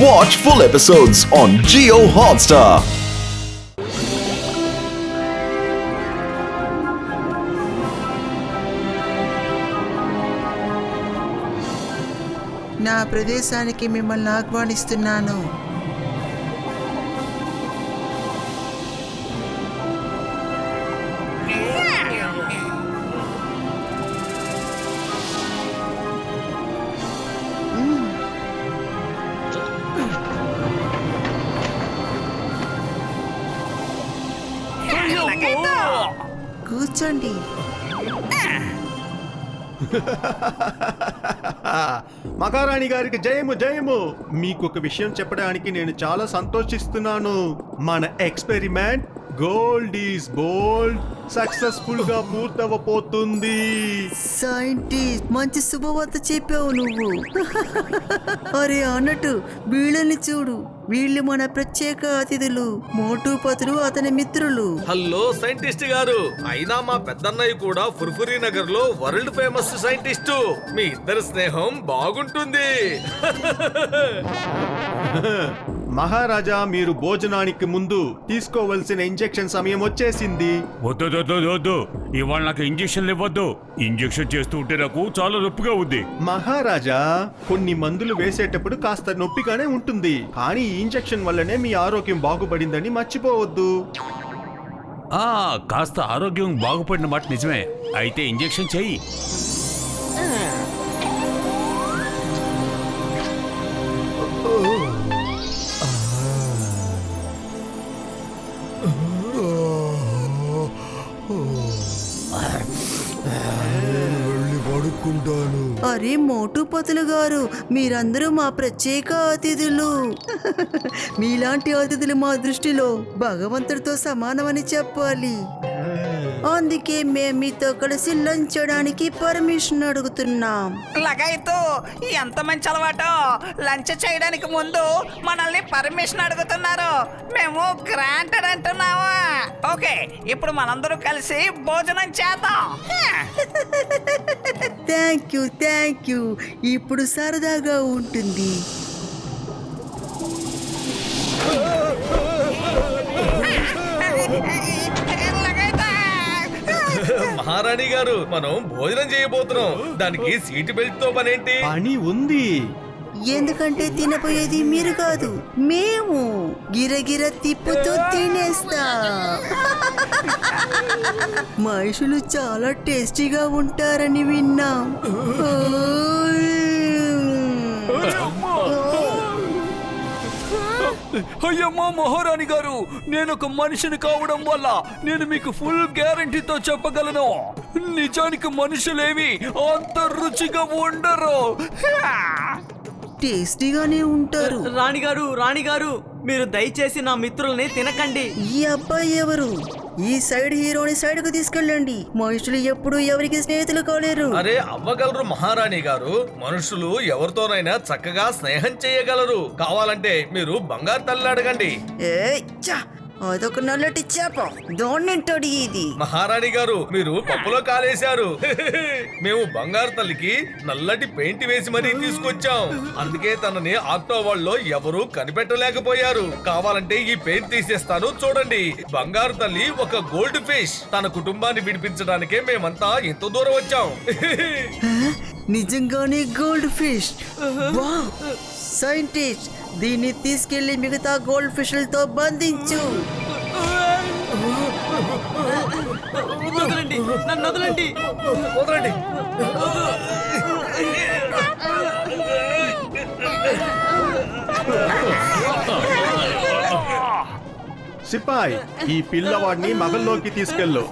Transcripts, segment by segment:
Watch full episodes on Jio Hotstar. నా ప్రదేశానికి మిమ్మల్ని ఆహ్వానిస్తున్నాను. కూర్చోండి. మహారాణి గారికి జయము జయము. మీకు ఒక విషయం చెప్పడానికి నేను చాలా సంతోషిస్తున్నాను. మన experiment gold is gold successful గా పూర్తవపోతుంది. సైంటిస్ట్, మంచి శుభవార్త చెప్పావు నువ్వు. అరే అన్నట్టు వీళ్ళని చూడు, వీళ్ళు మన ప్రత్యేక అతిథులు, మోటుపతులు అతని మిత్రులు. హలో సైంటిస్ట్ గారు, అయినా మా పెద్దన్నయ్య కూడా ఫుర్ఫురీ నగర్ లో వరల్డ్ ఫేమస్ సైంటిస్టు. మీ ఇద్దరి స్నేహం బాగుంటుంది. మహారాజా, మీరు భోజనానికి ముందు తీసుకోవలసిన ఇంజెక్షన్ సమయం వచ్చేసింది. వద్దు, ఇవాళ నాకు ఇంజక్షన్లు ఇవ్వద్దు. ఇంజక్షన్ చేస్తూ ఉంటే నాకు చాలా నొప్పిగా ఉంది. మహారాజా, కొన్ని మందులు వేసేటప్పుడు కాస్త నొప్పిగానే ఉంటుంది, కానీ ఈ ఇంజెక్షన్ వల్లనే మీ ఆరోగ్యం బాగుపడిందని మర్చిపోవద్దు. కాస్త ఆరోగ్యం బాగుపడిన మాట నిజమే. అయితే ఇంజెక్షన్ చెయ్యి. అరే మోటుపతులు గారు, మీరందరూ మా ప్రత్యేక అతిథులు. మీలాంటి అతిథులు మా దృష్టిలో భగవంతుడితో సమానమని చెప్పాలి. అందుకే మేము మీతో కలిసి లంచ్ చేయడానికి పర్మిషన్ అడుగుతున్నాం. లగైతూ ఎంత మంచి అలవాటు. లంచ్ చేయడానికి ముందు మనల్ని పర్మిషన్ అడుగుతున్నారు. మేము గ్రాంటెడ్ అంటున్నావా? ఓకే, ఇప్పుడు మనందరూ కలిసి భోజనం చేద్దాం. Thank you. ఇప్పుడు సరదాగా ఉంటుంది. మహారాణి గారు, మనం భోజనం చేయబోతున్నాం. దానికి సీట్ బెల్ట్ తో పనేంటి? పని ఉంది. ఎందుకంటే తినపోయేది మీరు కాదు, మేము. గిరగిర తిప్పుతూ తినేస్తా. మనుషులు చాలా టేస్టీగా ఉంటారని విన్నాం. అయ్యమ్మా మహారాణి గారు, నేను ఒక మనిషిని కావడం వల్ల నేను మీకు ఫుల్ గ్యారంటీతో చెప్పగలను, నిజానికి మనుషులేవి అంత రుచిగా ఉండరు. టేస్టీగానే ఉంటారు. రాణిగారు, మీరు దయచేసి నా మిత్రుల్ని తినకండి. ఈ అబ్బాయి ఎవరు? ఈ సైడ్ హీరోని సైడ్ కు తీసుకెళ్ళండి. మనుషులు ఎప్పుడు ఎవరికి స్నేహితులు కాలేరు. అరే అవ్వగలరు మహారాణి గారు. మనుషులు ఎవరితోనైనా చక్కగా స్నేహం చేయగలరు. కావాలంటే మీరు బంగారు తల్లి అడగండి. అదొక నల్లటి చేప, దోణింటోడి ఇది. మహారాణి గారు, మీరు పప్పులో కాలేశారు. మేము బంగారు తల్లికి నల్లటి పెయింట్ వేసి మరీ తీసుకొచ్చాం. అందుకే తనని ఆక్టోబర్లో ఎవరూ కనిపెట్టలేకపోయారు. కావాలంటే ఈ పెయింట్ తీసేస్తాను, చూడండి. బంగారు తల్లి ఒక గోల్డ్ ఫిష్. తన కుటుంబాన్ని విడిపించడానికే మేమంతా ఎంత దూరం వచ్చాం. నిజంగానే గోల్డ్ ఫిష్. సైంటిస్ట్, దీన్ని తీసుకెళ్లి మిగతా గోల్డ్ ఫిష్లతో బంధించు. నన్ను వదలండి. వదలండి. సిపాయ్, ఈ పిల్లవాడిని మగల్లోకి తీసుకెళ్ళు.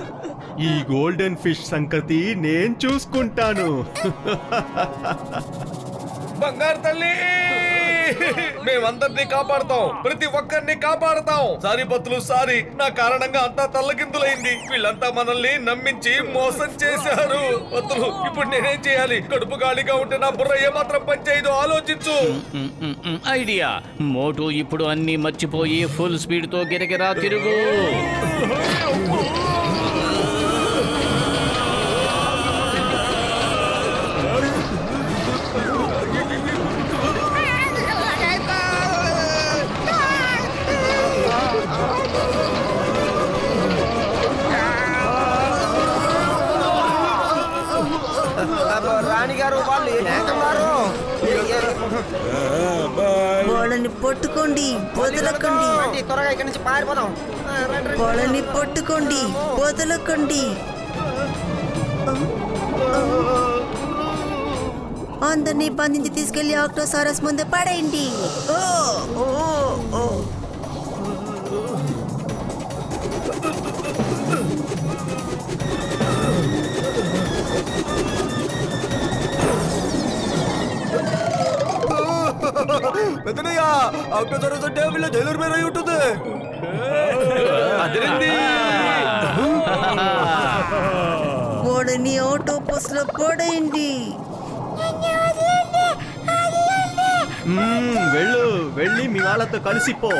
ఈ గోల్డెన్ ఫిష్ సంగతి నేను చూసుకుంటాను. బంగారు తల్లి, మేమందరినీ కాపాడుతాం, ప్రతి ఒక్కరిని కాపాడుతాం. Sorry పత్తులు, sorry. నా కారణంగా అంతా తల్లకిందులైంది. వీళ్ళంతా మనల్ని నమ్మించి మోసం చేశారు. పత్తులు, ఇప్పుడు నేనేం చేయాలి? కడుపు ఖాళీగా ఉంటే నా బుర్ర ఏమాత్రం పనిచేయదు. ఆలోచించు. ఐడియా. మోటు ఇప్పుడు అన్ని మర్చిపోయి ఫుల్ స్పీడ్ తో గిరగిరా తిరుగు. వాళ్ళని పట్టుకోండి, వదలకండి. త్వరగా ఇక్కడి నుంచి పారిపోదాం. వాళ్ళని పట్టుకోండి, వదలకండి. అందరినీ బంధించి తీసుకెళ్లి ఆక్టోసారస్ ముందు పడేయండి. పెద్దనయ్యా ఆక్టోసారస్ అంటే వీళ్ళ జైలర్ మీద అయి ఉంటుంది. వాళ్ళని ఆటోపస్ లో పడేయండి. వెళ్ళి మీ వాళ్ళతో కలిసిపో.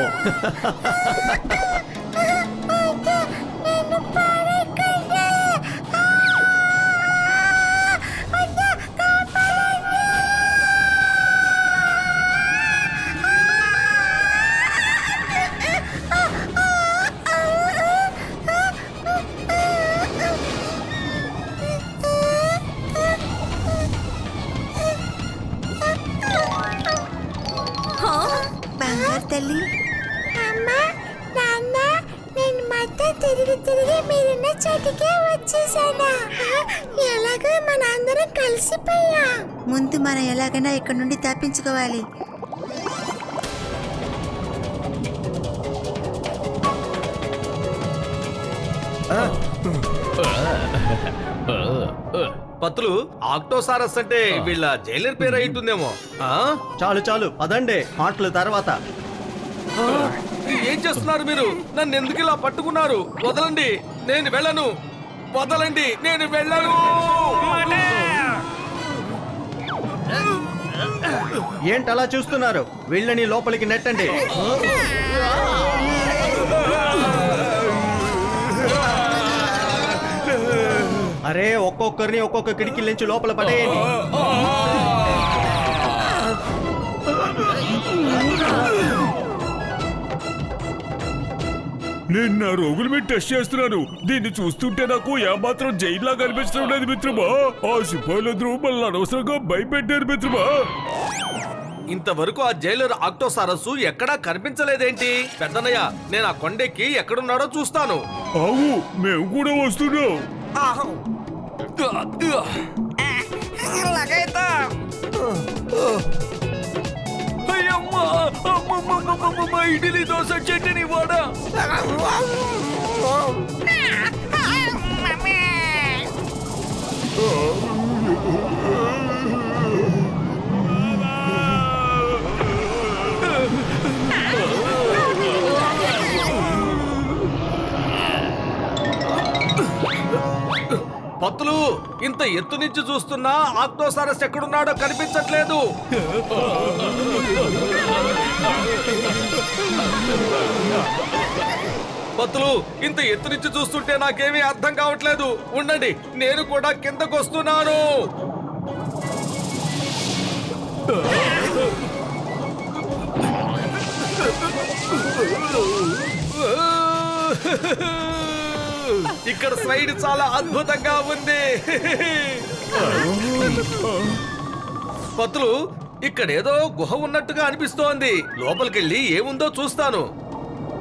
బంగారు తల్లి, అమ్మా నాన్న, నేను మొత్తం తిరిగి మీరున్న చోటికే వచ్చేసాను. ఎలాగో మన అందరం కలిసిపోయా. ముందు మనం ఎలాగైనా ఇక్కడ నుండి తప్పించుకోవాలి. పత్తులు ఆక్టోసారస్ అంటే వీళ్ళ జైలర్ పేరు అయింటుందేమో. చాలు చాలు, పదండి, మాటలు తర్వాత. ఏం చేస్తున్నారు మీరు? నన్ను ఎందుకు ఇలా పట్టుకున్నారు? వదలండి, నేను వెళ్ళను. వదలండి, నేను వెళ్ళను. ఏంటి అలా చూస్తున్నారు? వీళ్ళని లోపలికి నెట్టండి. అరే, ఒక్కొక్కరిని ఒక్కొక్క కిటికీ నుంచి లోపల పడేయండి. నేను నా రోగుల మీద టెస్ట్ చేస్తున్నాను. దీన్ని చూస్తుంటే నాకు ఏమాత్రం జైల్లా కనిపించడం లేదు మిత్రమా. ఆ సిపాయిలందరూ మళ్ళీ అనవసరంగా భయపెట్టారు మిత్రమా. ఇంతవరకు ఆ జైలర్ ఆక్టోసారస్ ఎక్కడా కనిపించలేదేంటి? పెద్దన్నయ్య, నేను ఆ కొండెక్కి ఎక్కడున్నాడో చూస్తాను. ఆవు, మేము కూడా వస్తున్నాం. అయ్యమ్మా, అమ్మమ్మమ్మమ్మమ్మ, ఇడ్లీ దోశ చట్నీ వాడ. పత్తులు, ఇంత ఎత్తు నుంచి చూస్తున్నా ఆక్టోసారస్ ఎక్కడున్నాడో కనిపించట్లేదు. పత్తులు, ఇంత ఎత్తు నుంచి చూస్తుంటే నాకేమీ అర్థం కావట్లేదు. ఉండండి, నేను కూడా కిందకు వస్తున్నాను. ఇక్కడ స్లైడ్ చాలా అద్భుతంగా ఉంది. పత్తులు, ఇక్కడేదో గుహ ఉన్నట్టుగా అనిపిస్తోంది. లోపలికెళ్ళి ఏముందో చూస్తాను.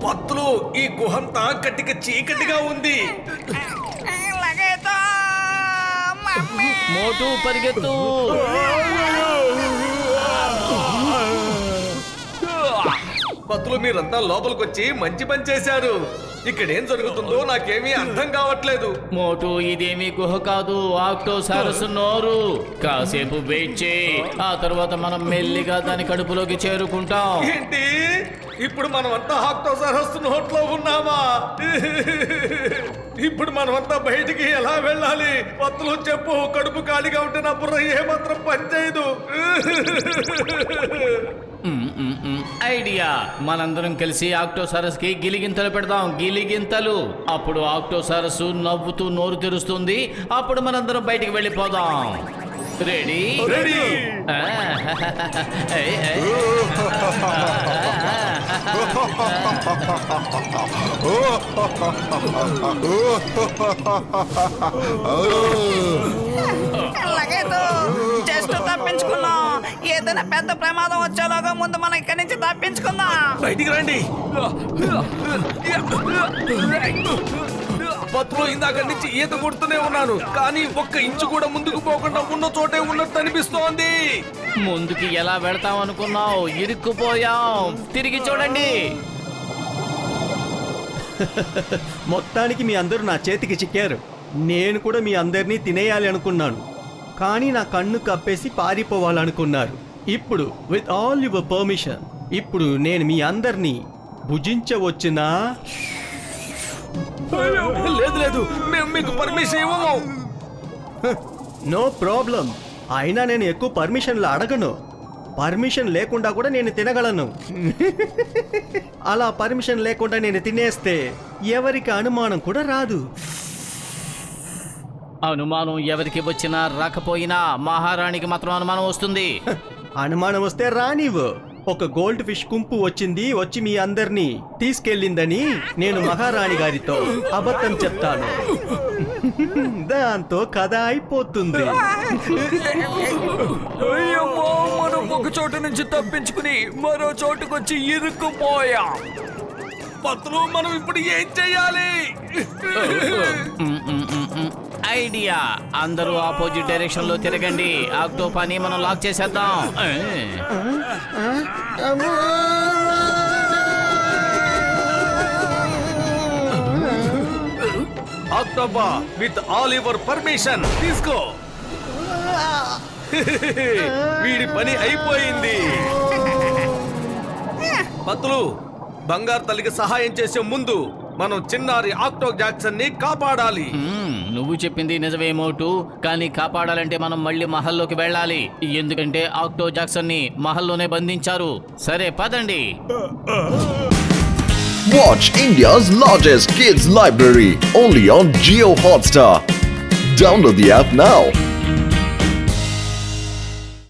పత్తులు, ఈ గుహంతా కట్టిక చీకటిగా ఉంది. మోటు పరిగెత్తు. పత్తులు, మీరంతా లోపలికొచ్చి మంచి పని చేశారు. ఇక్కడేం జరుగుతుందో నాకేమీ అర్థం కావట్లేదు. మోటు, ఇదేమీ గుహ కాదు, ఆక్టోసారస్ నోరు. కాసేపు వెయిట్ చేయి, ఆ తర్వాత మనం మెల్లిగా దాని కడుపులోకి చేరుకుంటాం. ఏంటి? ఇప్పుడు మనమంతా ఆక్టోసారస్ నోట్లో ఉన్నామా? ఇప్పుడు మనమంతా బయటికి ఎలా వెళ్ళాలి? పత్తులు చెప్పు. కడుపు ఖాళీగా ఉంటే నా బుర్ర ఏమాత్రం పనిచేయదు. ఐడియా, మనందరం కలిసి ఆక్టోసారస్ కి గిలిగింతలు పెడదాం. గిలిగింతలు. అప్పుడు ఆక్టోసారస్ నవ్వుతూ నోరు తెరుస్తుంది. అప్పుడు మనందరం బయటికి వెళ్ళిపోదాం. రెడీ? రెడీ. లగేదు జస్ట్ తప్పించుకున్నాం. ఏదైనా పెద్ద ప్రమాదం వచ్చేలాగా ముందు మనం ఇక్కడి నుంచి తప్పించుకుందాం. బయటికి రండి. పత్రులు ఇందాక నుంచి ఈత కొడుతూనే ఉన్నాను, కానీ ఒక్క ఇంచు కూడా ముందుకు పోకుండా ఉన్న చోటే ఉన్నట్టు అనిపిస్తోంది. ముందుకి ఎలా వెళ్తాం అనుకున్నావు? ఇరుక్కుపోయాం. తిరిగి చూడండి. మొత్తానికి మీ అందరూ నా చేతికి చిక్కారు. నేను కూడా మీ అందరినీ తినేయాలి అనుకున్నాను, కానీ నా కన్ను కప్పేసి పారిపోవాలనుకున్నారు. ఇప్పుడు విత్ ఆల్ యువర్ పర్మిషన్, ఇప్పుడు నేను మీ అందరినీ భుజించవచ్చునా? లేదు లేదు, మేము మీకు పర్మిషన్ ఇవ్వము. No problem. అయినా నేను ఎక్కువ పర్మిషన్లు అడగను. పర్మిషన్ లేకుండా కూడా నేను తినగలను. అలా పర్మిషన్ లేకుండా నేను తినేస్తే ఎవరికి అనుమానం కూడా రాదు. అనుమానం ఎవరికి వచ్చినా రాకపోయినా మహారాణికి మాత్రం అనుమానం వస్తుంది. అనుమానం వస్తే రానివ్వు. ఒక గోల్డ్ ఫిష్ గుంపు వచ్చి మీ అందరినీ తీసుకెళ్ళిందని నేను మహారాణి గారితో అబద్ధం చెప్తాను. దాంతో కథ అయిపోతుంది. అయ్యమ్మో, మనం ఒక చోటు నుంచి తప్పించుకుని మరో చోటుకొచ్చి ఇరుక్కుపోయాం. పత్రులు, మనం ఇప్పుడు ఏం చెయ్యాలి? ఐడియా, అందరూ ఆపోజిట్ డైరెక్షన్ లో తిరగండి. ఆక్టోపాని మనం లాక్ చేసేద్దాం. ఆక్టోపా, విత్ ఆల్ యువర్ పర్మిషన్ తీసుకో. వీడి పని అయిపోయింది. పత్రులు, బంగారు తల్లికి సహాయం చేసే ముందు మనం చిన్నారి ఆక్టో జాక్సన్ ని కాపాడాలి. నువ్వు చెప్పింది నిజమే మోటు, కానీ కాపాడాలంటే మనం మళ్ళీ మహల్లోకి వెళ్ళాలి. ఎందుకంటే ఆక్టో జాక్సన్ ని మహల్లోనే బంధించారు. సరే పదండి. Watch India's largest kids library only on Jio Hotstar. Download the app now.